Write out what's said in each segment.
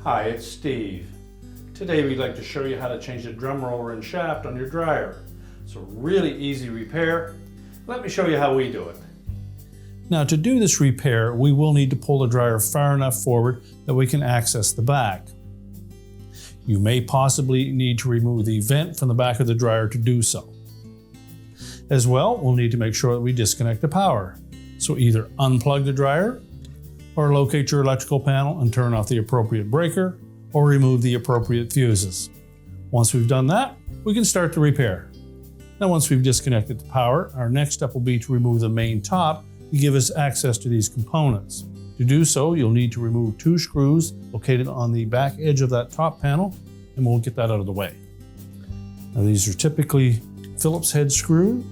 Hi, it's Steve. Today we'd like to show you how to change the drum roller and shaft on your dryer. It's a really easy repair. Let me show you how we do it. Now, to do this repair, we will need to pull the dryer far enough forward that we can access the back. You may possibly need to remove the vent from the back of the dryer to do so. As well, we'll need to make sure that we disconnect the power. So either unplug the dryer, or locate your electrical panel and turn off the appropriate breaker, or remove the appropriate fuses. Once we've done that, we can start the repair. Now, once we've disconnected the power, our next step will be to remove the main top to give us access to these components. To do so, you'll need to remove 2 screws located on the back edge of that top panel, and we'll get that out of the way. Now, these are typically Phillips head screws.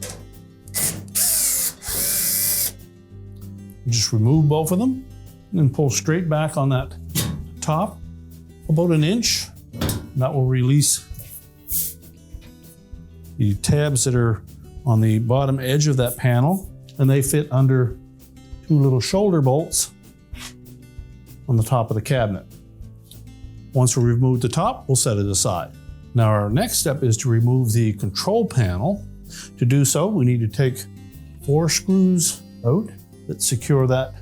Just remove both of them and pull straight back on that top about 1 inch. That will release the tabs that are on the bottom edge of that panel, and they fit under 2 little shoulder bolts on the top of the cabinet. Once we remove the top, we'll set it aside. Now, our next step is to remove the control panel. To do so, we need to take 4 screws out that secure that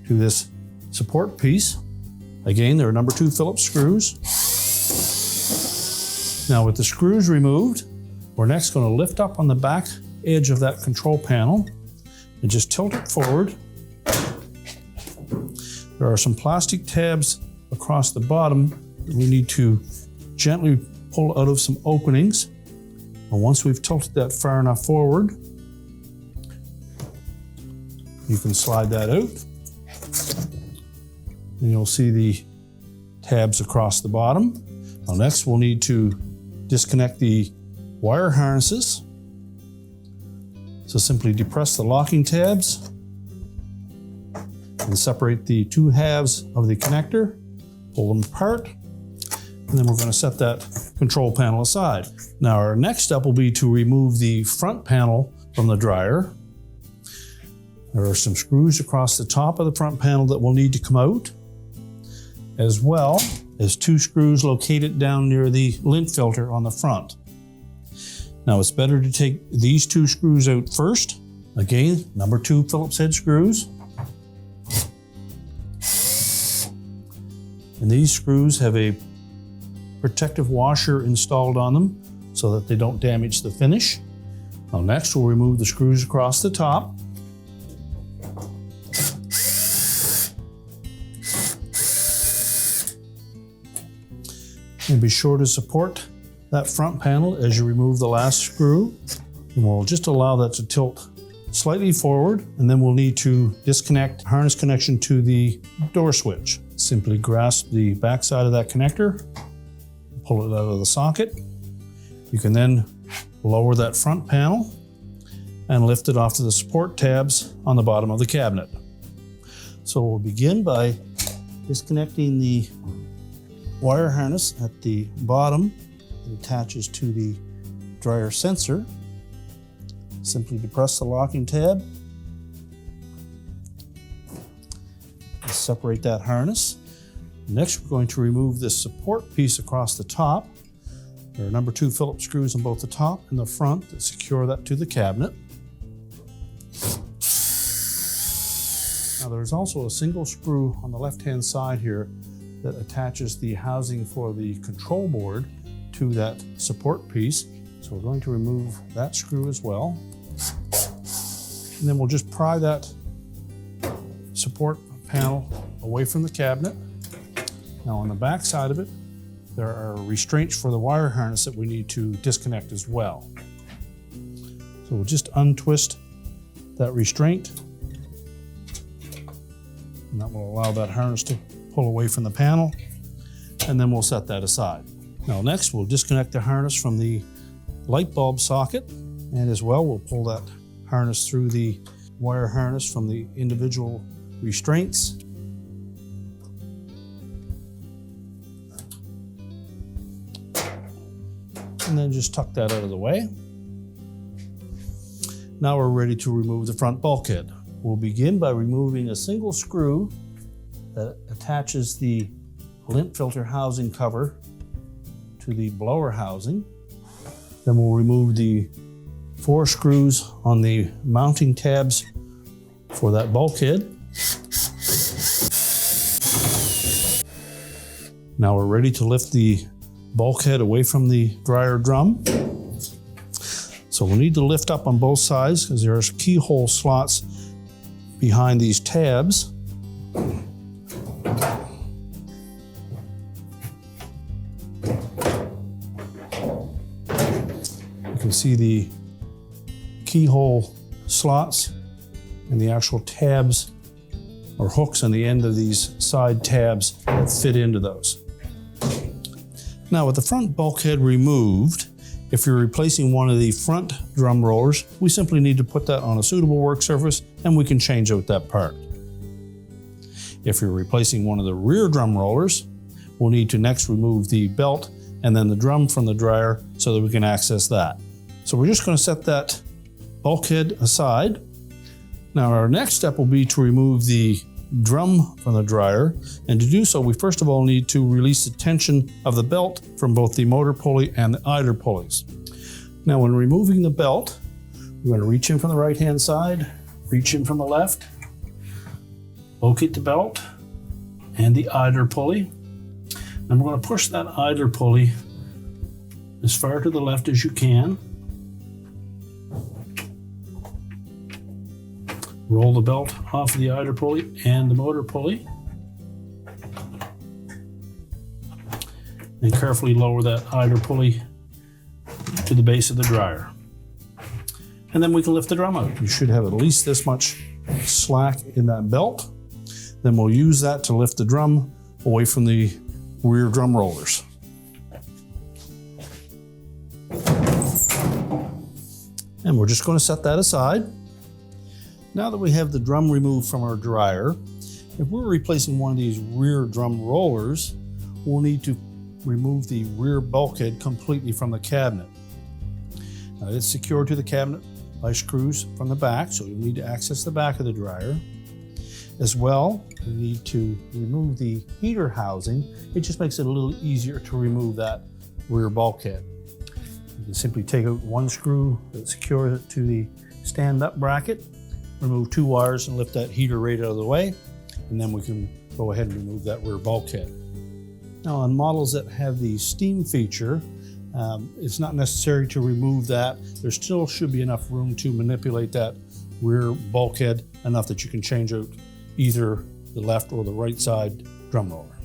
to this support piece. Again, they're number 2 Phillips screws. Now, with the screws removed, we're next going to lift up on the back edge of that control panel and just tilt it forward. There are some plastic tabs across the bottom that we need to gently pull out of some openings. And once we've tilted that far enough forward, you can slide that out. And you'll see the tabs across the bottom. Now, next we'll need to disconnect the wire harnesses. So simply depress the locking tabs and separate the 2 halves of the connector, pull them apart, and then we're going to set that control panel aside. Now, our next step will be to remove the front panel from the dryer. There are some screws across the top of the front panel that will need to come out, as well as 2 screws located down near the lint filter on the front. Now, it's better to take these 2 screws out first. Again, number 2 Phillips head screws. And these screws have a protective washer installed on them so that they don't damage the finish. Now, next we'll remove the screws across the top. And be sure to support that front panel as you remove the last screw. And we'll just allow that to tilt slightly forward, and then we'll need to disconnect harness connection to the door switch. Simply grasp the back side of that connector, pull it out of the socket. You can then lower that front panel and lift it off to the support tabs on the bottom of the cabinet. So we'll begin by disconnecting the wire harness at the bottom that attaches to the dryer sensor. Simply depress the locking tab. Separate that harness. Next, we're going to remove this support piece across the top. There are number 2 Phillips screws on both the top and the front that secure that to the cabinet. Now, there's also a single screw on the left-hand side here that attaches the housing for the control board to that support piece. So we're going to remove that screw as well. And then we'll just pry that support panel away from the cabinet. Now, on the back side of it, there are restraints for the wire harness that we need to disconnect as well. So we'll just untwist that restraint, and that will allow that harness to pull away from the panel, and then we'll set that aside. Now, next we'll disconnect the harness from the light bulb socket, and as well we'll pull that harness through the wire harness from the individual restraints. And then just tuck that out of the way. Now we're ready to remove the front bulkhead. We'll begin by removing a single screw that attaches the lint filter housing cover to the blower housing. Then we'll remove the 4 screws on the mounting tabs for that bulkhead. Now we're ready to lift the bulkhead away from the dryer drum. So we'll need to lift up on both sides because there's keyhole slots behind these tabs. You can see the keyhole slots and the actual tabs or hooks on the end of these side tabs that fit into those. Now with the front bulkhead removed, if you're replacing one of the front drum rollers, we simply need to put that on a suitable work surface and we can change out that part. If you're replacing one of the rear drum rollers, we'll need to next remove the belt and then the drum from the dryer so that we can access that. So we're just going to set that bulkhead aside. Now our next step will be to remove the drum from the dryer, and to do so we first of all need to release the tension of the belt from both the motor pulley and the idler pulleys. Now when removing the belt, we're going to reach in from the right hand side, reach in from the left, locate the belt and the idler pulley, and we're going to push that idler pulley as far to the left as you can. Roll the belt off of the idler pulley and the motor pulley. And carefully lower that idler pulley to the base of the dryer. And then we can lift the drum out. You should have at least this much slack in that belt. Then we'll use that to lift the drum away from the rear drum rollers. And we're just going to set that aside. Now that we have the drum removed from our dryer, if we're replacing one of these rear drum rollers, we'll need to remove the rear bulkhead completely from the cabinet. Now it's secured to the cabinet by screws from the back, so you'll need to access the back of the dryer. As well, we need to remove the heater housing. It just makes it a little easier to remove that rear bulkhead. You can simply take out one screw that secures it to the stand-up bracket, remove 2 wires and lift that heater right out of the way, and then we can go ahead and remove that rear bulkhead. Now on models that have the steam feature, it's not necessary to remove that. There still should be enough room to manipulate that rear bulkhead enough that you can change out either the left or the right side drum roller.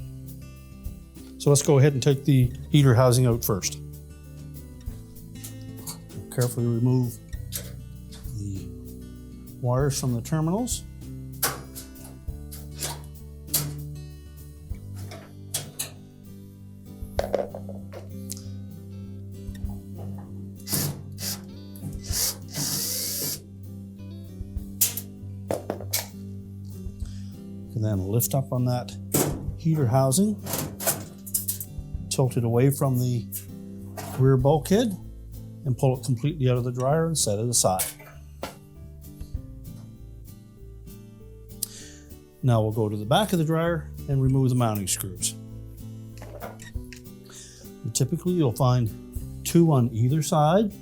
So let's go ahead and take the heater housing out first. Carefully remove the wires from the terminals. And then lift up on that heater housing, tilt it away from the rear bulkhead, and pull it completely out of the dryer and set it aside. Now we'll go to the back of the dryer and remove the mounting screws. And typically you'll find 2 on either side.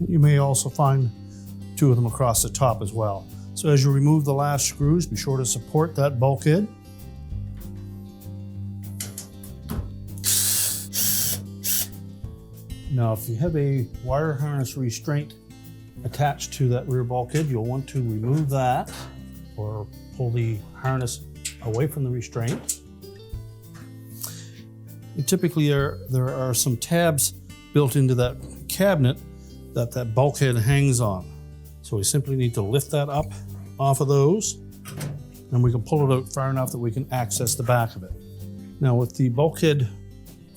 You may also find 2 of them across the top as well. So as you remove the last screws, be sure to support that bulkhead. Now, if you have a wire harness restraint attached to that rear bulkhead, you'll want to remove that or pull the harness away from the restraint. And typically there are some tabs built into that cabinet that bulkhead hangs on. So we simply need to lift that up off of those, and we can pull it out far enough that we can access the back of it. Now with the bulkhead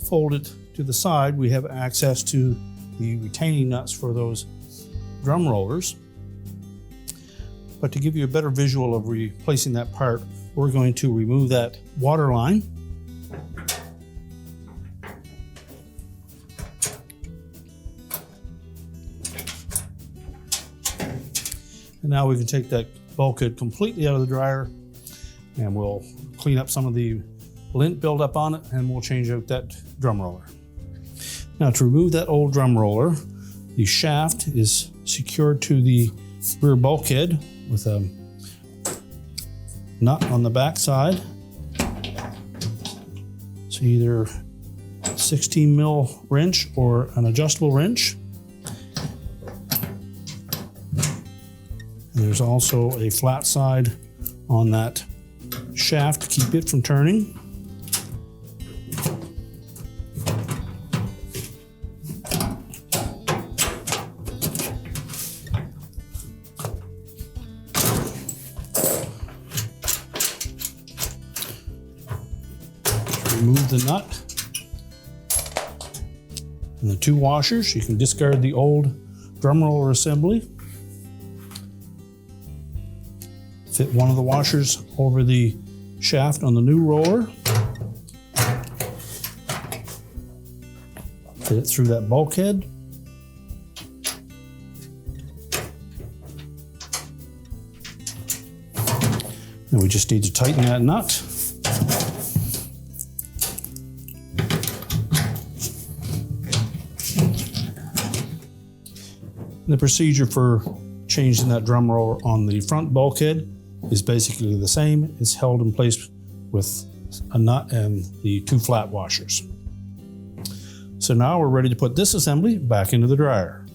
folded to the side, we have access to the retaining nuts for those drum rollers. But to give you a better visual of replacing that part, we're going to remove that water line. And now we can take that bulkhead completely out of the dryer, and we'll clean up some of the lint buildup on it, and we'll change out that drum roller. Now, to remove that old drum roller, the shaft is secured to the rear bulkhead with a nut on the back side. So either 16 mil wrench or an adjustable wrench. And there's also a flat side on that shaft to keep it from turning. Remove the nut and the two washers. You can discard the old drum roller assembly. Fit one of the washers over the shaft on the new roller. Fit it through that bulkhead. And we just need to tighten that nut. The procedure for changing that drum roller on the front bulkhead is basically the same. It's held in place with a nut and the two flat washers. So now we're ready to put this assembly back into the dryer.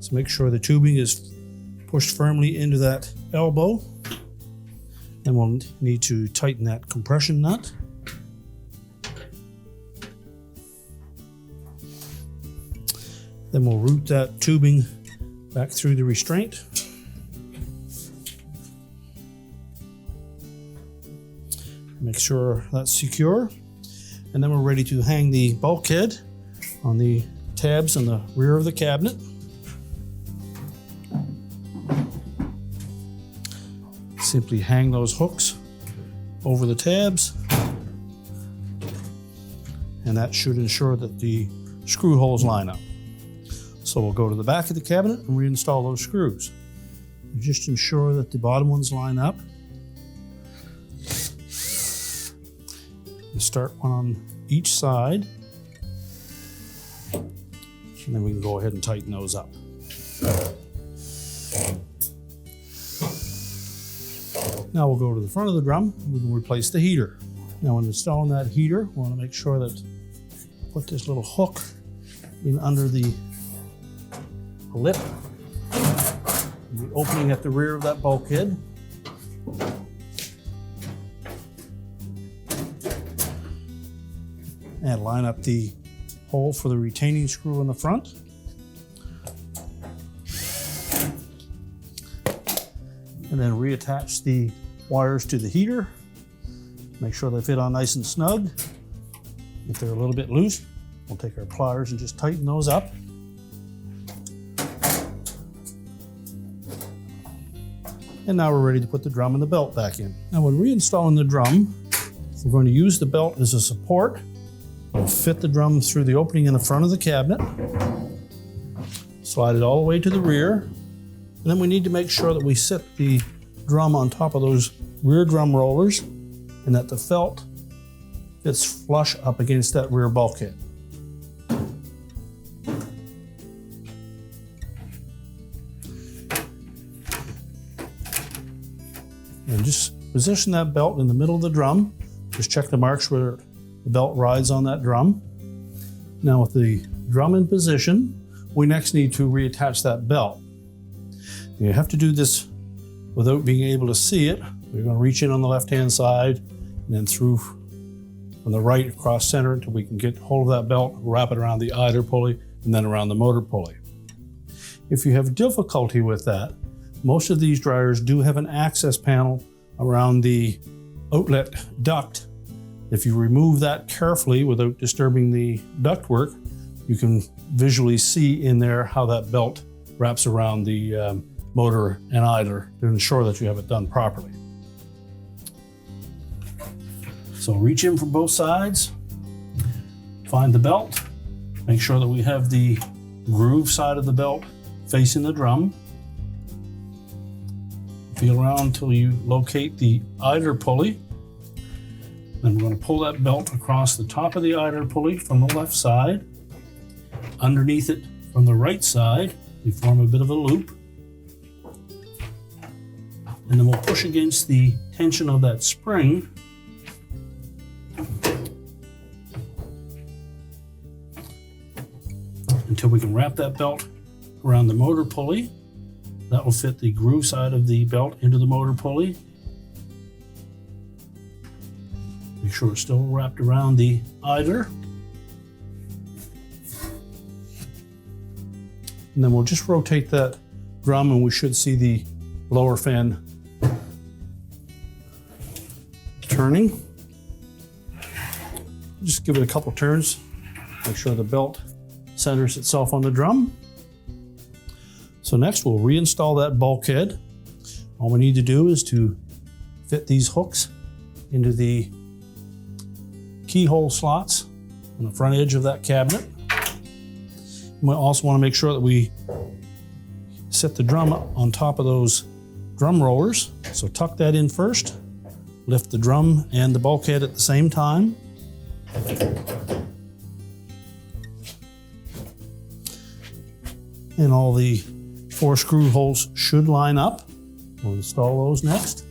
So make sure the tubing is pushed firmly into that elbow. Then we'll need to tighten that compression nut. Then we'll route that tubing back through the restraint. Make sure that's secure. And then we're ready to hang the bulkhead on the tabs in the rear of the cabinet. Simply hang those hooks over the tabs, and that should ensure that the screw holes line up. So we'll go to the back of the cabinet and reinstall those screws. Just ensure that the bottom ones line up. You start one on each side, and then we can go ahead and tighten those up. Now we'll go to the front of the drum. We can replace the heater. Now when installing that heater, we want to make sure that put this little hook in under the lip, the opening at the rear of that bulkhead. And line up the hole for the retaining screw in the front. And then reattach the wires to the heater. Make sure they fit on nice and snug. If they're a little bit loose, we'll take our pliers and just tighten those up. And now we're ready to put the drum and the belt back in. Now when reinstalling the drum, we're going to use the belt as a support. We'll fit the drum through the opening in the front of the cabinet. Slide it all the way to the rear. And then we need to make sure that we set the drum on top of those rear drum rollers and that the felt fits flush up against that rear bulkhead. And just position that belt in the middle of the drum. Just check the marks where the belt rides on that drum. Now with the drum in position, we next need to reattach that belt. You have to do this without being able to see it. We're going to reach in on the left-hand side and then through on the right across center until we can get hold of that belt, wrap it around the idler pulley and then around the motor pulley. If you have difficulty with that, most of these dryers do have an access panel around the outlet duct. If you remove that carefully without disturbing the ductwork, you can visually see in there how that belt wraps around the motor and idler to ensure that you have it done properly. So reach in from both sides, find the belt, make sure that we have the groove side of the belt facing the drum. Feel around until you locate the idler pulley. Then we're going to pull that belt across the top of the idler pulley from the left side. Underneath it from the right side, we form a bit of a loop. And then we'll push against the tension of that spring. Until we can wrap that belt around the motor pulley. That will fit the groove side of the belt into the motor pulley. Make sure it's still wrapped around the idler. And then we'll just rotate that drum and we should see the lower fan turning. Just give it a couple turns. Make sure the belt centers itself on the drum. So next we'll reinstall that bulkhead. All we need to do is to fit these hooks into the keyhole slots on the front edge of that cabinet. We also want to make sure that we set the drum on top of those drum rollers. So tuck that in first, lift the drum and the bulkhead at the same time. And all the 4 screw holes should line up. We'll install those next.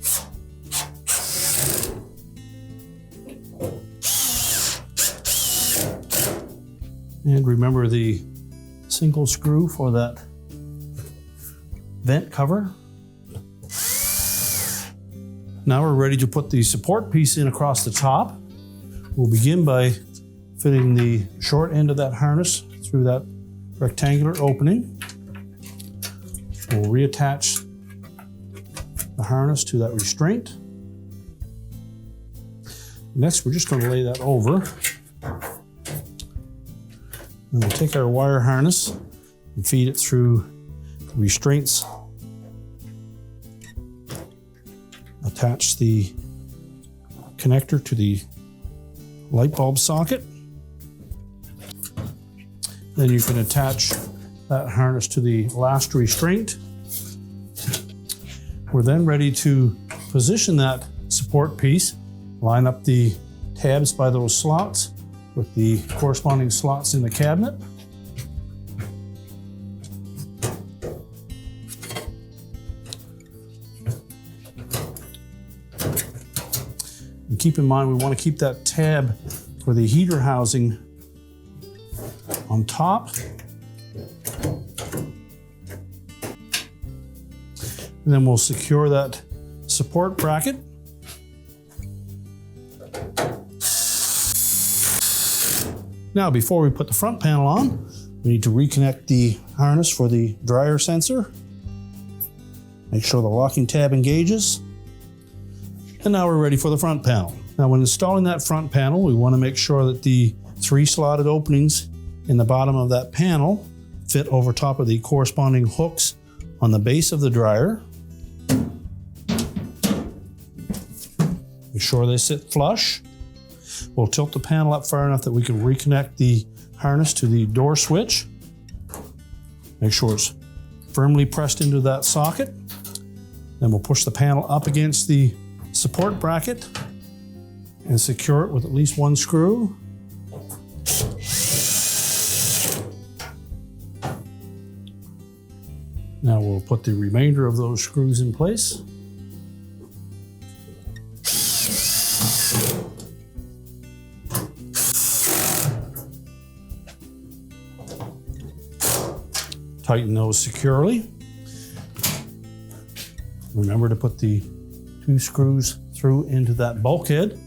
And remember the single screw for that vent cover. Now we're ready to put the support piece in across the top. We'll begin by fitting the short end of that harness through that rectangular opening. We'll reattach the harness to that restraint. Next, we're just going to lay that over. And we'll take our wire harness and feed it through the restraints. Attach the connector to the light bulb socket. Then you can attach that harness to the last restraint. We're then ready to position that support piece, line up the tabs by those slots with the corresponding slots in the cabinet. And keep in mind, we want to keep that tab for the heater housing on top. And then we'll secure that support bracket. Now, before we put the front panel on, we need to reconnect the harness for the dryer sensor. Make sure the locking tab engages. And now we're ready for the front panel. Now, when installing that front panel, we want to make sure that the 3 slotted openings in the bottom of that panel fit over top of the corresponding hooks on the base of the dryer. Make sure they sit flush. We'll tilt the panel up far enough that we can reconnect the harness to the door switch. Make sure it's firmly pressed into that socket. Then we'll push the panel up against the support bracket and secure it with at least 1 screw. Now we'll put the remainder of those screws in place. Tighten those securely. Remember to put the 2 screws through into that bulkhead.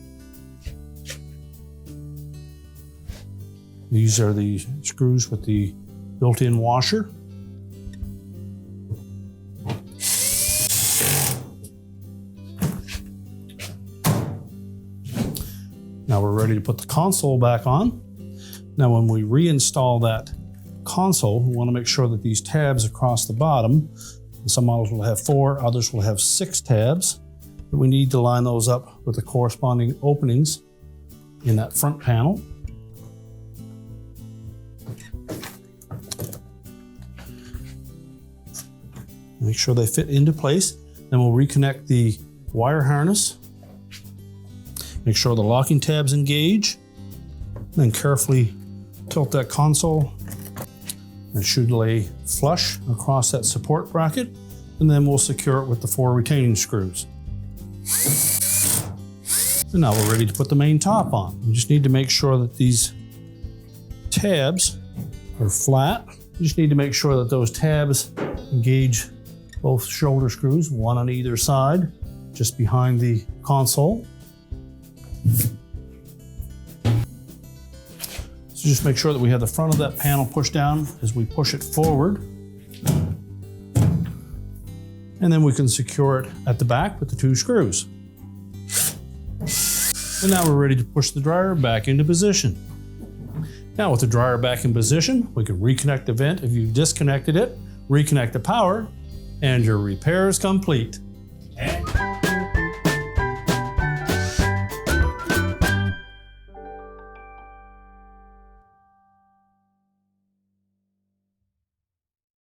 These are the screws with the built-in washer. Now we're ready to put the console back on. Now when we reinstall that console, we want to make sure that these tabs across the bottom, some models will have 4, others will have 6 tabs, but we need to line those up with the corresponding openings in that front panel. Make sure they fit into place. Then we'll reconnect the wire harness. Make sure the locking tabs engage. Then carefully tilt that console. It should lay flush across that support bracket. And then we'll secure it with the 4 retaining screws. And now we're ready to put the main top on. We just need to make sure that these tabs are flat. You just need to make sure that those tabs engage both shoulder screws, one on either side, just behind the console. So just make sure that we have the front of that panel pushed down as we push it forward. And then we can secure it at the back with the 2 screws. And now we're ready to push the dryer back into position. Now with the dryer back in position, we can reconnect the vent if you've disconnected it, reconnect the power, and your repair is complete.